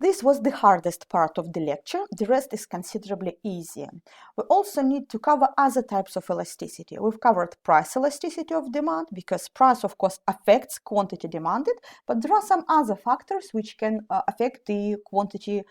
This was the hardest part of the lecture. The rest is considerably easier. We also need to cover other types of elasticity. We've covered price elasticity of demand, because price, of course, affects quantity demanded, but there are some other factors which can affect the quantity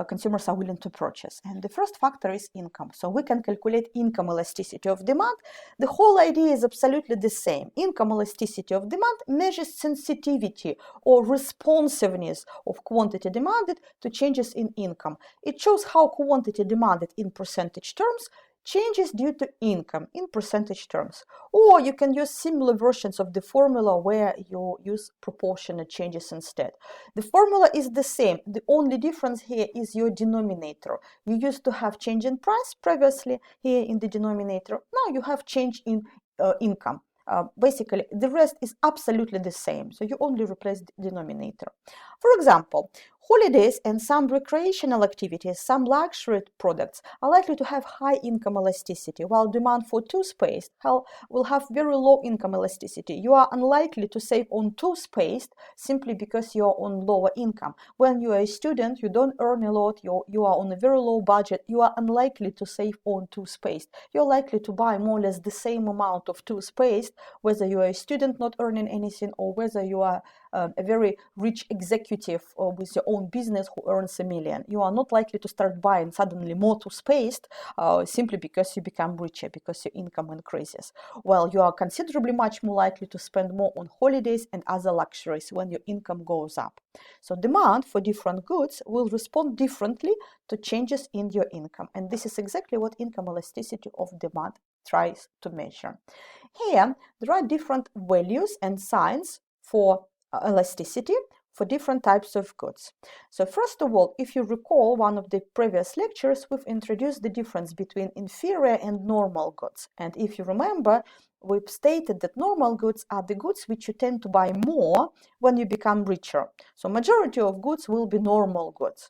consumers are willing to purchase. And the first factor is income. So we can calculate income elasticity of demand. The whole idea is absolutely the same. Income elasticity of demand measures sensitivity or responsiveness of quantity demanded to changes in income. It shows how quantity demanded in percentage terms changes due to income in percentage terms. Or you can use similar versions of the formula where you use proportionate changes instead. The formula is the same. The only difference here is your denominator. You used to have change in price previously here in the denominator. Now you have change in income. Basically, the rest is absolutely the same. So you only replace the denominator. For example, holidays and some recreational activities, some luxury products are likely to have high income elasticity, while demand for toothpaste will have very low income elasticity. You are unlikely to save on toothpaste simply because you are on lower income. When you are a student, you don't earn a lot, you are on a very low budget, you are unlikely to save on toothpaste. You're likely to buy more or less the same amount of toothpaste, whether you are a student not earning anything or whether you are a very rich executive with your own business who earns $1 million. You are not likely to start buying suddenly more toothpaste simply because you become richer, because your income increases. Well, you are considerably much more likely to spend more on holidays and other luxuries when your income goes up. So demand for different goods will respond differently to changes in your income. And this is exactly what income elasticity of demand tries to measure. Here, there are different values and signs for elasticity for different types of goods. So first of all, if you recall one of the previous lectures, we've introduced the difference between inferior and normal goods. And if you remember, we've stated that normal goods are the goods which you tend to buy more when you become richer. So majority of goods will be normal goods.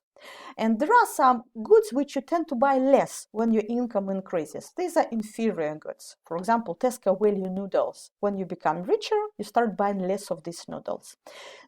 And there are some goods which you tend to buy less when your income increases. These are inferior goods. For example, Tesco value noodles. When you become richer, you start buying less of these noodles.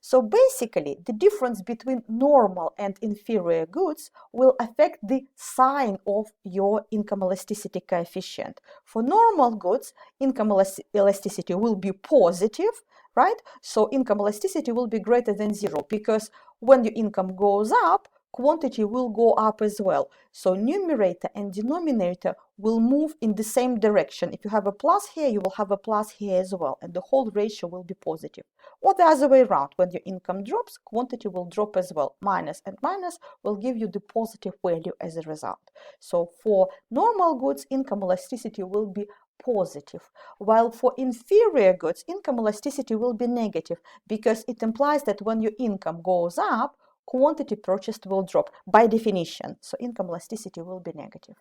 So basically, the difference between normal and inferior goods will affect the sign of your income elasticity coefficient. For normal goods, income elasticity will be positive, right? So income elasticity will be greater than 0, because when your income goes up, quantity will go up as well. So numerator and denominator will move in the same direction. If you have a plus here, you will have a plus here as well, and the whole ratio will be positive. Or the other way around, when your income drops, quantity will drop as well. Minus and minus will give you the positive value as a result. So for normal goods, income elasticity will be positive, while for inferior goods, income elasticity will be negative, because it implies that when your income goes up, quantity purchased will drop by definition. So income elasticity will be negative.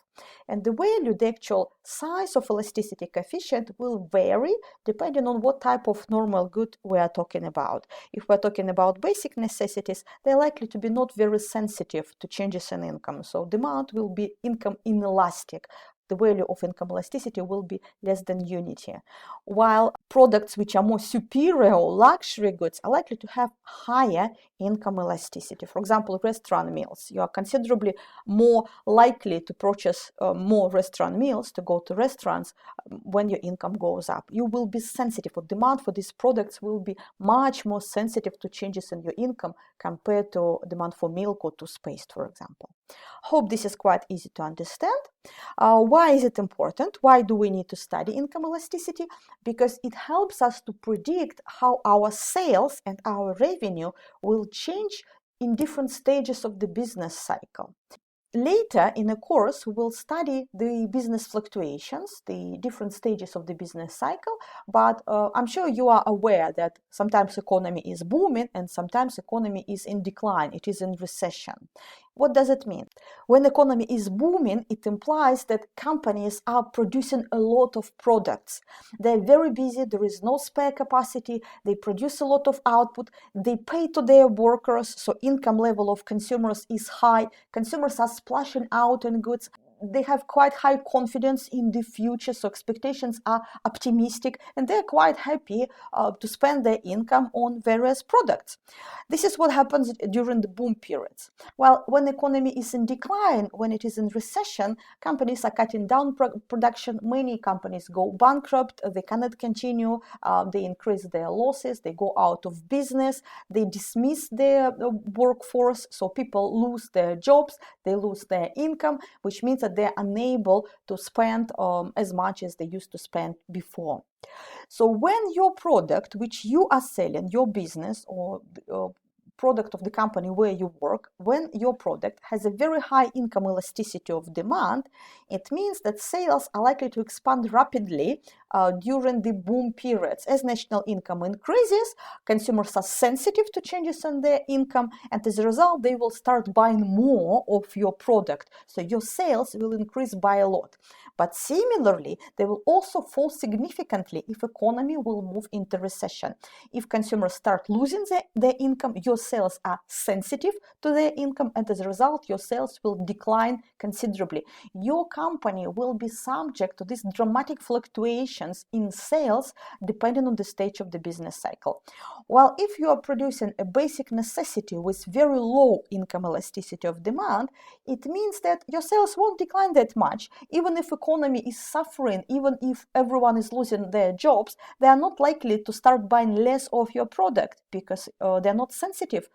And the value, the actual size of elasticity coefficient will vary depending on what type of normal good we are talking about. If we're talking about basic necessities, they're likely to be not very sensitive to changes in income. So demand will be income inelastic. The value of income elasticity will be less than unity, while products which are more superior or luxury goods are likely to have higher income elasticity. For example, restaurant meals. You are considerably more likely to purchase more restaurant meals, to go to restaurants when your income goes up. You will be sensitive, or demand for these products will be much more sensitive to changes in your income compared to demand for milk or toothpaste, for example. Hope this is quite easy to understand. Why is it important? Why do we need to study income elasticity? Because it helps us to predict how our sales and our revenue will change in different stages of the business cycle. Later in the course, we will study the business fluctuations, the different stages of the business cycle, but I'm sure you are aware that sometimes economy is booming and sometimes economy is in decline, it is in recession. What does it mean? When economy is booming, it implies that companies are producing a lot of products. They're very busy, there is no spare capacity, they produce a lot of output, they pay to their workers, so income level of consumers is high, consumers are splashing out in goods. they have quite high confidence in the future, so expectations are optimistic, and they're quite happy to spend their income on various products. This is what happens during the boom periods. Well, when the economy is in decline, when it is in recession, companies are cutting down production. Many companies go bankrupt. They cannot continue. They increase their losses. They go out of business. They dismiss their workforce. So people lose their jobs. They lose their income, which means that they're unable to spend as much as they used to spend before. So when your product, which you are selling, your business or product of the company where you work, when your product has a very high income elasticity of demand, it means that sales are likely to expand rapidly during the boom periods. As national income increases, consumers are sensitive to changes in their income, and as a result, they will start buying more of your product. So your sales will increase by a lot. But similarly, they will also fall significantly if economy will move into recession. If consumers start losing their income, your sales are sensitive to their income, and as a result, your sales will decline considerably. Your company will be subject to these dramatic fluctuations in sales depending on the stage of the business cycle. While if you are producing a basic necessity with very low income elasticity of demand, it means that your sales won't decline that much. Even if economy is suffering, even if everyone is losing their jobs, they are not likely to start buying less of your product because they're not sensitive.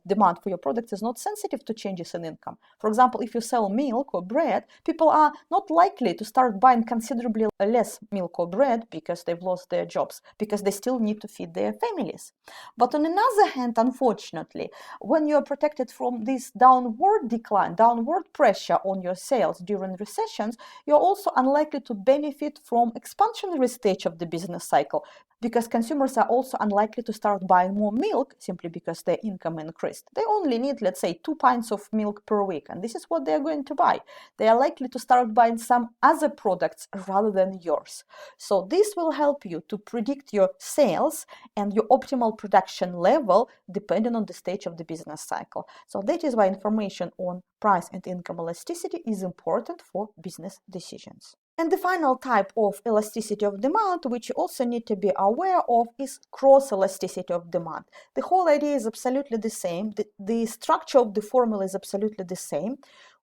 Demand for your product is not sensitive to changes in income. For example, if you sell milk or bread, people are not likely to start buying considerably less milk or bread because they've lost their jobs, because they still need to feed their families. But on another hand, unfortunately, when you are protected from this downward decline, downward pressure on your sales during recessions, you're also unlikely to benefit from expansionary stage of the business cycle, because consumers are also unlikely to start buying more milk simply because their income increased. They only need, let's say, 2 pints of milk per week, and this is what they're going to buy. They are likely to start buying some other products rather than yours. So this will help you to predict your sales and your optimal production level depending on the stage of the business cycle. So that is why information on price and income elasticity is important for business decisions. And the final type of elasticity of demand, which you also need to be aware of, is cross-elasticity of demand. The whole idea is absolutely the same. The structure of the formula is absolutely the same.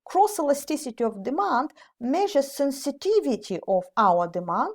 Cross-elasticity of demand measures sensitivity of our demand.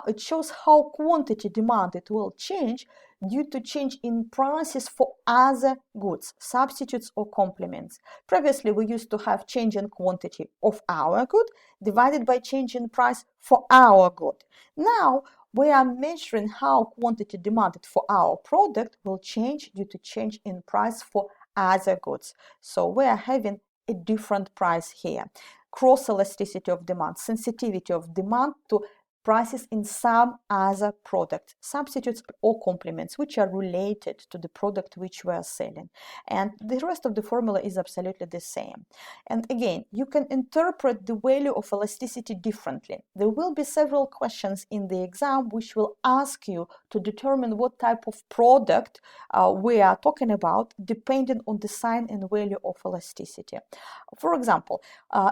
It shows how quantity demanded will change due to change in prices for other goods, substitutes or complements. Previously, we used to have change in quantity of our good divided by change in price for our good. Now, we are measuring how quantity demanded for our product will change due to change in price for other goods. So we are having a different price here. Cross-elasticity of demand, sensitivity of demand to prices in some other product, substitutes or complements, which are related to the product which we are selling. And the rest of the formula is absolutely the same. And again, you can interpret the value of elasticity differently. There will be several questions in the exam which will ask you to determine what type of product we are talking about depending on the sign and value of elasticity. For example,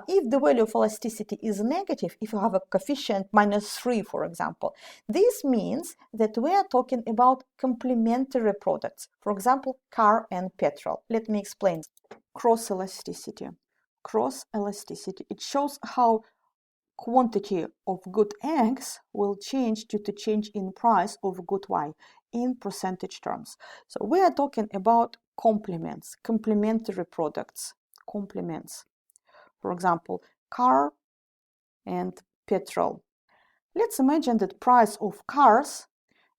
if the value of elasticity is negative, if you have a coefficient -3, for example, this means that we are talking about complementary products. For example, car and petrol. Let me explain. Cross-elasticity. Cross-elasticity. It shows how quantity of good X will change due to change in price of good Y in percentage terms. So we are talking about complements, complementary products, complements. For example, car and petrol. Let's imagine that price of cars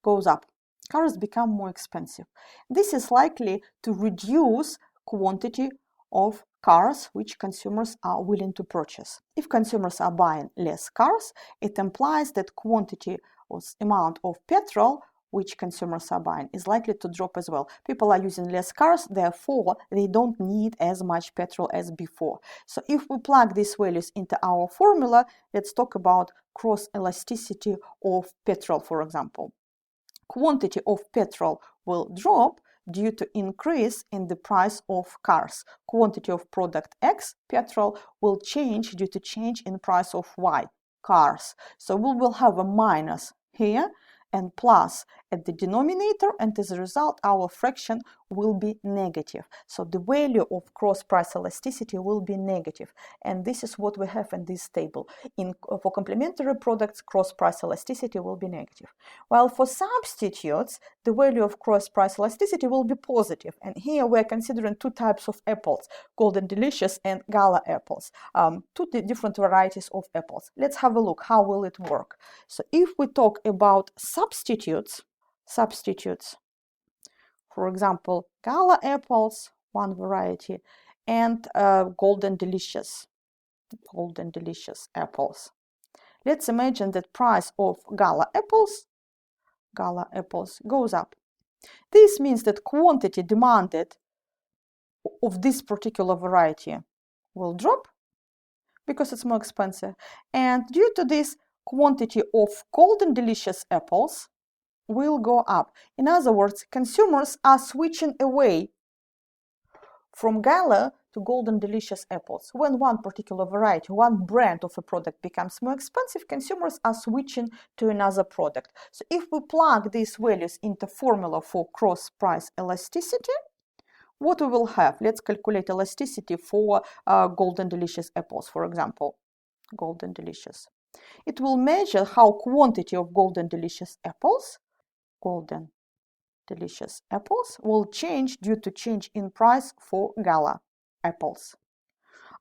goes up. Cars become more expensive. This is likely to reduce quantity of cars which consumers are willing to purchase. If consumers are buying less cars, it implies that quantity or amount of petrol which consumers are buying is likely to drop as well. People are using less cars, therefore they don't need as much petrol as before. So if we plug these values into our formula, let's talk about cross-elasticity of petrol, for example. Quantity of petrol will drop, due to increase in the price of cars. Quantity of product X, petrol, will change due to change in price of Y, cars. So we will have a minus here and plus at the denominator, and as a result our fraction will be negative. So the value of cross price elasticity will be negative, and this is what we have in this table. For complementary products, cross price elasticity will be negative, while for substitutes the value of cross price elasticity will be positive. And here we're considering two types of apples, Golden Delicious and Gala apples, two different varieties of apples. Let's have a look. How will it work? So if we talk about substitutes, for example, Gala apples, one variety, and Golden Delicious apples. Let's imagine that price of Gala apples goes up. This means that quantity demanded of this particular variety will drop because it's more expensive, and due to this, quantity of Golden Delicious apples will go up. In other words, consumers are switching away from Gala to Golden Delicious apples. When one particular variety, one brand of a product becomes more expensive, consumers are switching to another product. So if we plug these values into formula for cross price elasticity, what we will have? Let's calculate elasticity for Golden Delicious apples, for example. Golden Delicious. It will measure how quantity of Golden Delicious apples will change due to change in price for Gala apples.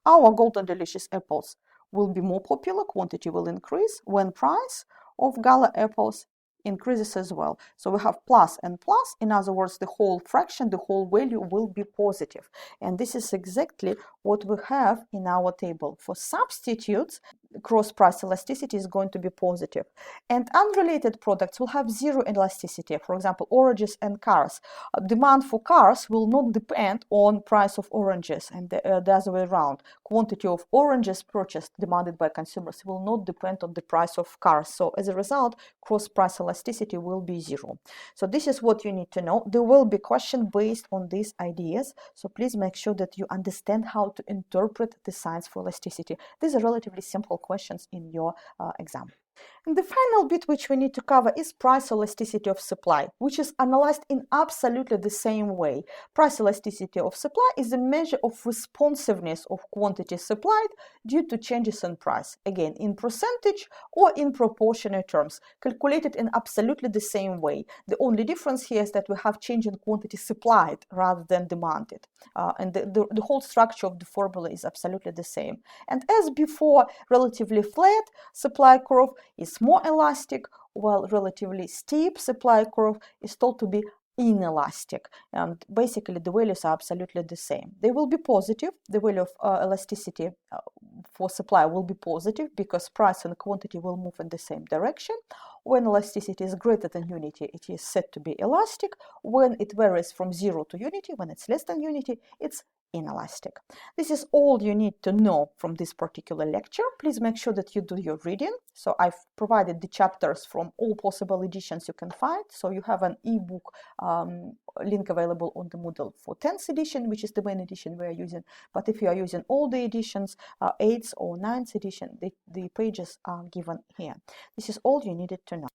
Our Golden Delicious apples will be more popular, quantity will increase when price of Gala apples increases as well. So we have plus and plus. In other words, the whole fraction, the whole value will be positive. And this is exactly what we have in our table. For substitutes, cross price elasticity is going to be positive. And unrelated products will have zero elasticity. For example, oranges and cars. Demand for cars will not depend on price of oranges, and the other way around. Quantity of oranges purchased, demanded by consumers, will not depend on the price of cars. So as a result, cross price elasticity will be zero. So this is what you need to know. There will be questions based on these ideas. So please make sure that you understand how to interpret the signs for elasticity. These are relatively simple questions in your exam. And the final bit which we need to cover is price elasticity of supply, which is analyzed in absolutely the same way. Price elasticity of supply is a measure of responsiveness of quantity supplied due to changes in price, again in percentage or in proportionate terms, calculated in absolutely the same way. The only difference here is that we have change in quantity supplied rather than demanded, and the whole structure of the formula is absolutely the same. And as before, relatively flat supply curve is more elastic, while relatively steep supply curve is thought to be inelastic, and basically the values are absolutely the same. They will be positive. The value of elasticity for supply will be positive because price and quantity will move in the same direction. When elasticity is greater than unity, it is said to be elastic. When it varies from 0 to unity, when it's less than unity, it's inelastic. This is all you need to know from this particular lecture. Please make sure that you do your reading. So I've provided the chapters from all possible editions you can find. So you have an ebook link available on the Moodle for 10th edition, which is the main edition we are using. But if you are using all the editions, 8th or 9th edition, the pages are given here. This is all you needed to know.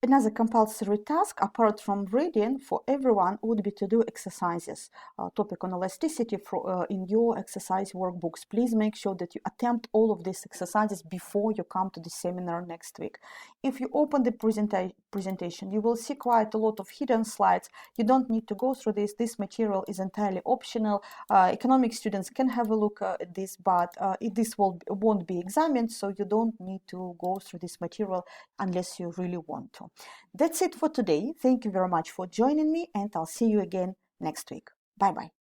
Another compulsory task, apart from reading, for everyone would be to do exercises. Topic on elasticity in your exercise workbooks. Please make sure that you attempt all of these exercises before you come to the seminar next week. If you open the presentation, you will see quite a lot of hidden slides. You don't need to go through this. This material is entirely optional. Economic students can have a look at this, but this won't be examined, so you don't need to go through this material unless you really want to. That's it for today. Thank you very much for joining me, and I'll see you again next week. Bye-bye.